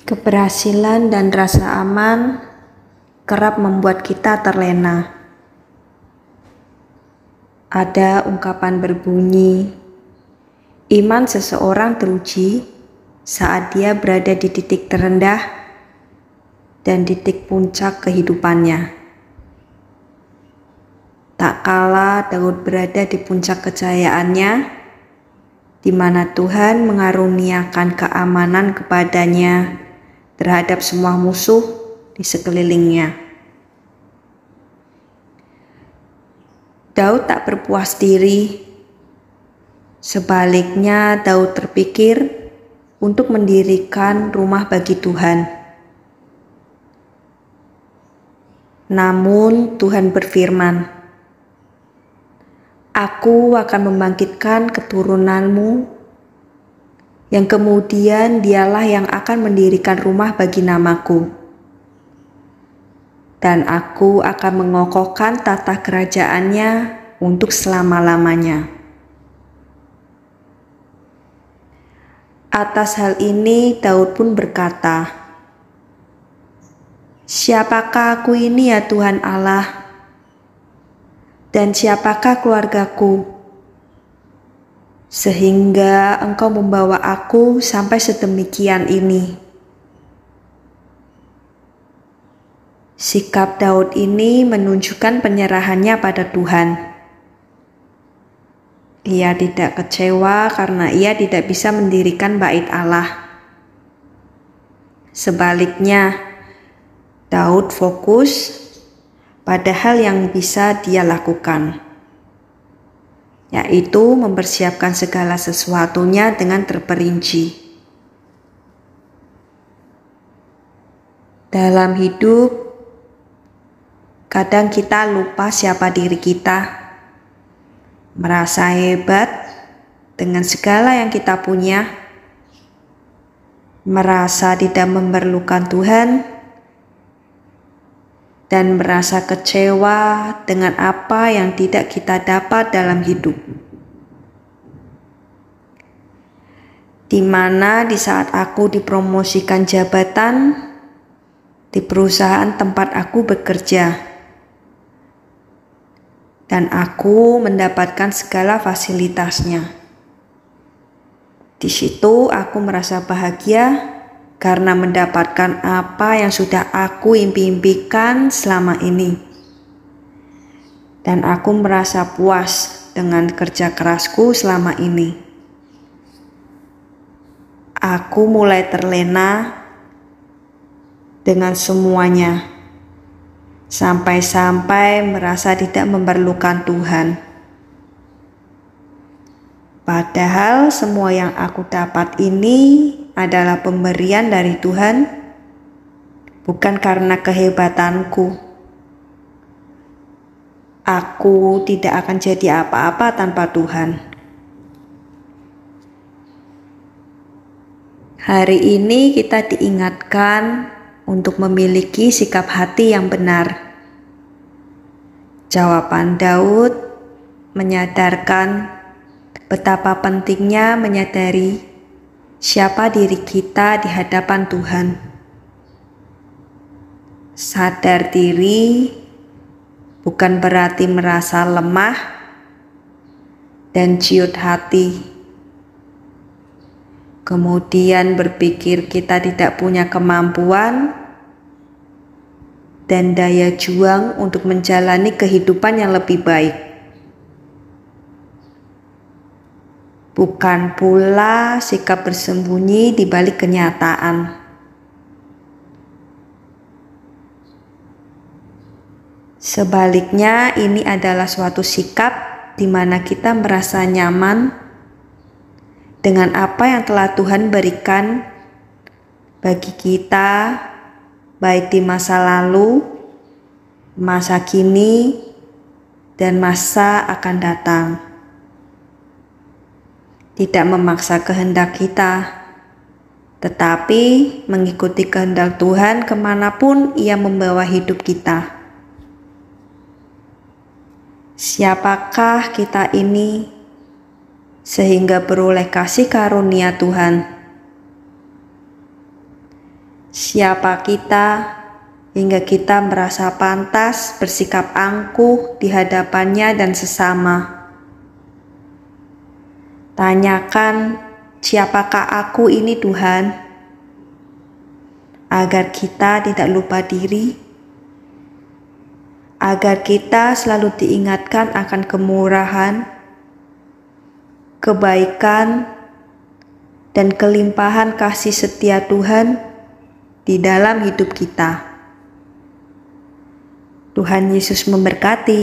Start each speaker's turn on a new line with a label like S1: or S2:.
S1: Keberhasilan dan rasa aman kerap membuat kita terlena. Ada ungkapan berbunyi, iman seseorang teruji saat dia berada di titik terendah dan titik puncak kehidupannya. Tak kala Daud berada di puncak kejayaannya, di mana Tuhan mengaruniakan keamanan kepadanya terhadap semua musuh di sekelilingnya. Daud tak berpuas diri. Sebaliknya, Daud terpikir untuk mendirikan rumah bagi Tuhan. Namun Tuhan berfirman, "Aku akan membangkitkan keturunanmu, yang kemudian dialah yang akan mendirikan rumah bagi namaku. Dan aku akan mengokohkan tata kerajaannya untuk selama-lamanya." Atas hal ini Daud pun berkata, "Siapakah aku ini ya Tuhan Allah? Dan siapakah keluargaku? Sehingga Engkau membawa aku sampai sedemikian ini." Sikap Daud ini menunjukkan penyerahannya pada Tuhan. Ia tidak kecewa karena ia tidak bisa mendirikan bait Allah. Sebaliknya, Daud fokus pada hal yang bisa dia lakukan, yaitu mempersiapkan segala sesuatunya dengan terperinci. Dalam hidup, kadang kita lupa siapa diri kita, merasa hebat dengan segala yang kita punya, merasa tidak memerlukan Tuhan, dan merasa kecewa dengan apa yang tidak kita dapat dalam hidup. Di mana di saat aku dipromosikan jabatan di perusahaan tempat aku bekerja, dan aku mendapatkan segala fasilitasnya. Di situ aku merasa bahagia karena mendapatkan apa yang sudah aku impi-impikan selama ini. Dan aku merasa puas dengan kerja kerasku selama ini. Aku mulai terlena dengan semuanya, sampai-sampai merasa tidak memerlukan Tuhan. Padahal semua yang aku dapat ini adalah pemberian dari Tuhan, bukan karena kehebatanku. Aku tidak akan jadi apa-apa tanpa Tuhan. Hari ini kita diingatkan untuk memiliki sikap hati yang benar. Jawaban Daud menyadarkan betapa pentingnya menyadari siapa diri kita di hadapan Tuhan. Sadar diri bukan berarti merasa lemah dan ciut hati, kemudian berpikir kita tidak punya kemampuan dan daya juang untuk menjalani kehidupan yang lebih baik. Bukan pula sikap bersembunyi di balik kenyataan. Sebaliknya, ini adalah suatu sikap di mana kita merasa nyaman dengan apa yang telah Tuhan berikan bagi kita, baik di masa lalu, masa kini, dan masa akan datang. Tidak memaksa kehendak kita, tetapi mengikuti kehendak Tuhan kemanapun Ia membawa hidup kita. Siapakah kita ini sehingga beroleh kasih karunia Tuhan? siapa kita hingga kita merasa pantas bersikap angkuh di hadapannya dan sesama. Tanyakan, siapakah aku ini Tuhan? Agar kita tidak lupa diri, agar kita selalu diingatkan akan kemurahan, kebaikan, dan kelimpahan kasih setia Tuhan di dalam hidup kita. Tuhan Yesus memberkati.